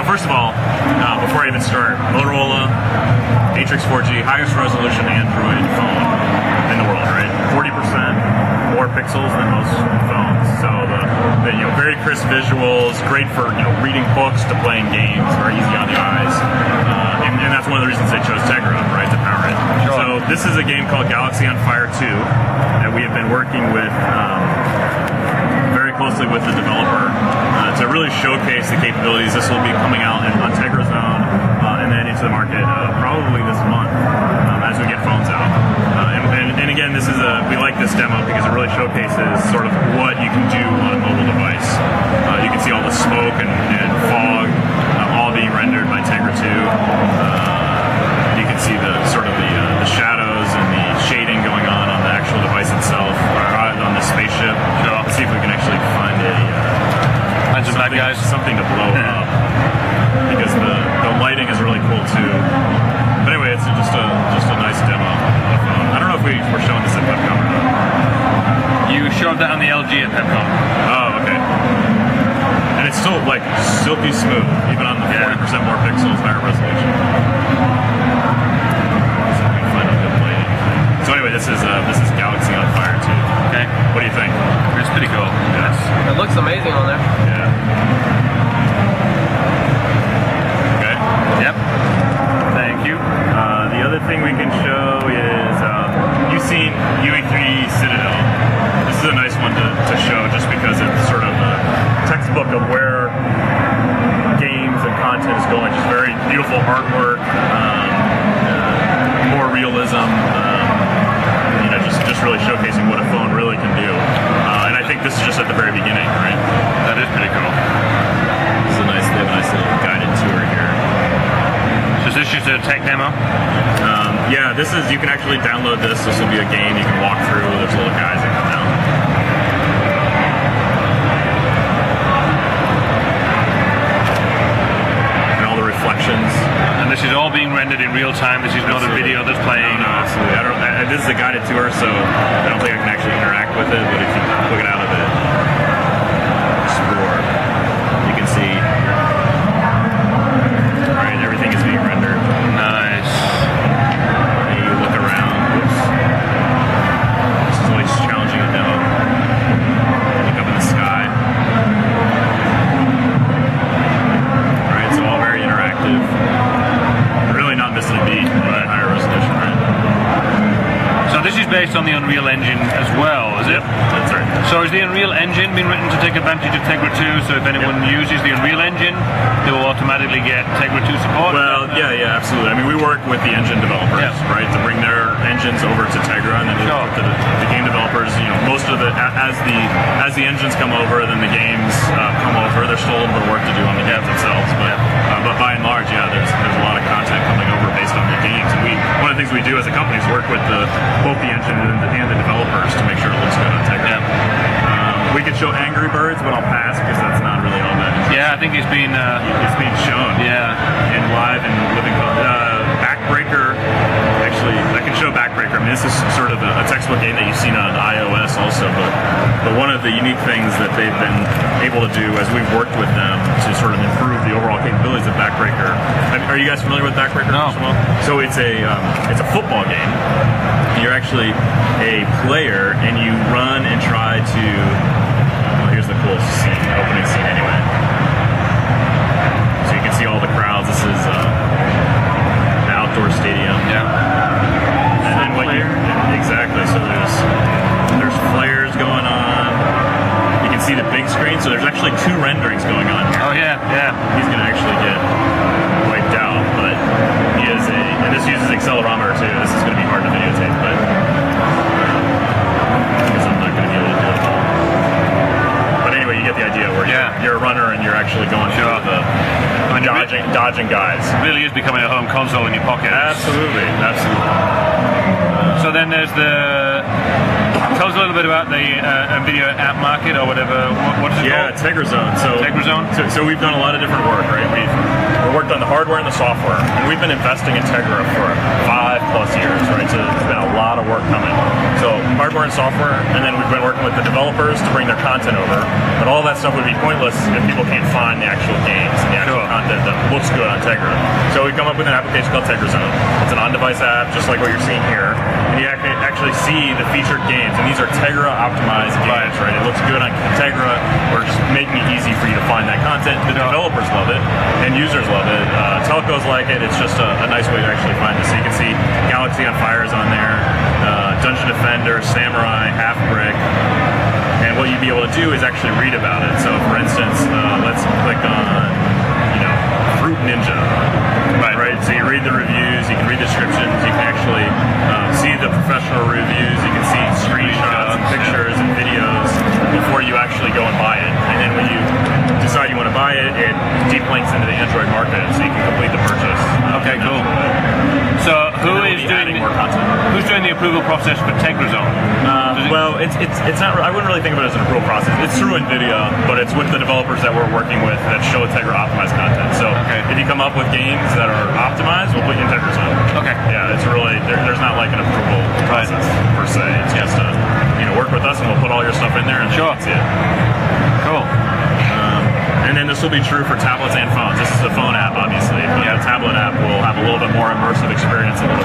first of all, before I even start, Motorola Atrix 4G, highest resolution Android phone in the world, right? 40% more pixels than most phones. So the very crisp visuals, great for reading books to playing games, very easy on the eyes, and that's one of the reasons they chose Tegra, right, to power it. Sure. So this is a game called Galaxy on Fire 2 that we have been working with very closely with the developer to really showcase the capabilities. This will be coming out on Tegra2 and then into the market probably this month as we get phones out. And again, we like this demo because it really showcases sort of what you can do on a mobile device. You can see all the smoke and fog all being rendered by Tegra2. You can see the shadows and the shading going on the actual device itself, or on the spaceship. So let's see if we can actually find something to blow up, because the lighting is really cool too. But anyway, it's just a nice demo of a phone. I don't know if we're showing this at PepCom or not. You showed that on the LG at PepCom. Oh, okay. And it's still like silky smooth, even on the 40% more pixels, higher resolution. So anyway, this is Galaxy on Fire 2. Okay. What do you think? It's pretty cool. Yes. It looks amazing on there. Yeah. Okay. Yep. Thank you. The other thing we can show is you've seen UE3 Citadel. This is a nice one to show just because it's sort of a textbook of where games and content is going. Just very beautiful artwork, more realism. Just really showcasing what a phone really can do. And I think this is just at the very beginning, right? That is pretty cool. This is they have a nice little guided tour here. So is this just a tech demo? Yeah, you can actually download this. This will be a game you can walk through. There's little guys that come down. And all the reflections. And this is all being rendered in real time. This is not a video that's playing. No, absolutely. This is a guided tour, so I don't think I can actually interact with it, but if you look it out of it, explore, you can see, right, everything is being rendered. Nice. And you look around, whoops. This is always challenging to know. Look up in the sky. Right, it's all very interactive. Really not missing a beat, but higher resolution, right? So this is based on the Unreal Engine as well, is it? Yep, that's right. So is the Unreal Engine been written to take advantage of Tegra 2? So if anyone uses the Unreal Engine, they will automatically get Tegra 2 support? Well, yeah, absolutely. I mean, we work with the engine developers, right, to bring their engines over to Tegra, and then we work with the game developers. Most of as the engines come over, then the games come over. There's still a little bit of work to do on the games themselves, but by and large, there's a lot of content coming over based on the games. And one of the things we do as a company is work with both the engine and the developers to make sure it looks good on Tegra. We could show Angry Birds, but I'll pass because that's not really all that interesting. Yeah, I think it's being shown. Yeah, in live and living. Backbreaker. Actually, I can show Backbreaker. I mean, this is sort of a textbook game that you've seen on iOS also, but one of the unique things that they've been able to do as we've worked with them to sort of improve the overall capabilities of Backbreaker. Are you guys familiar with Backbreaker? No. So it's a football game. You're actually a player, and you run and try to. Here's the cool scene, opening scene anyway. So you can see all the crowds. This is an outdoor stadium. Yeah. And then exactly. So there's flares going on. You can see the big screen. So there's actually two renderings going on here. Oh yeah. He's going to actually get wiped out, but and this uses accelerometer too. This is going to be hard to videotape, but because I'm not going to be able to do it all. But anyway, you get the idea where you're a runner and you're actually going through dodging guys. It really is becoming a home console in your pocket. Absolutely. So then there's tell us a little bit about the NVIDIA app market or whatever. What is it called? Tegra2. Tegra2. So we've done a lot of different work, right? We've worked on the hardware and the software, and we've been investing in Tegra for 5+ years, right? So there's been a lot of work coming. So hardware and software, and then we've been working with the developers to bring their content over. But all that stuff would be pointless if people can't find the actual games and the actual content that looks good on Tegra. So we come up with an application called Tegra Zone. It's an on-device app, just like what you're seeing here. And you actually see the featured games, and these are Tegra optimized games, right? It looks good on Tegra. We're just making it easy for you to find that content. The developers love it, and users love it. Telcos like it. It's just a nice way to actually find this. So you can see Galaxy on Fire is on there, Dungeon Defender, Samurai, Half Brick. And what you'd be able to do is actually read about it. So for instance, let's click on, Fruit Ninja. Right? So you read the reviews, you can read the descriptions, you can actually see the professional reviews, you can see screenshots and pictures and videos before you actually go and buy it. And then when you decide you want to buy it, it deep links into the Android market, so you can complete the purchase. Okay, cool. So who's doing the approval process for Tegra Zone? Well, it's not. I wouldn't really think of it as an approval process. It's through nVidia, but it's with the developers that we're working with that show Tegra optimized content. So if you come up with games that are optimized, we'll put you in Tegra Zone. Okay. Yeah, it's really there's not like an approval process per se. It's just work with us and we'll put all your stuff in there and you can see it. Cool. And then this will be true for tablets and phones. This is a phone app, obviously. But a tablet app will have a little bit more immersive experience, a little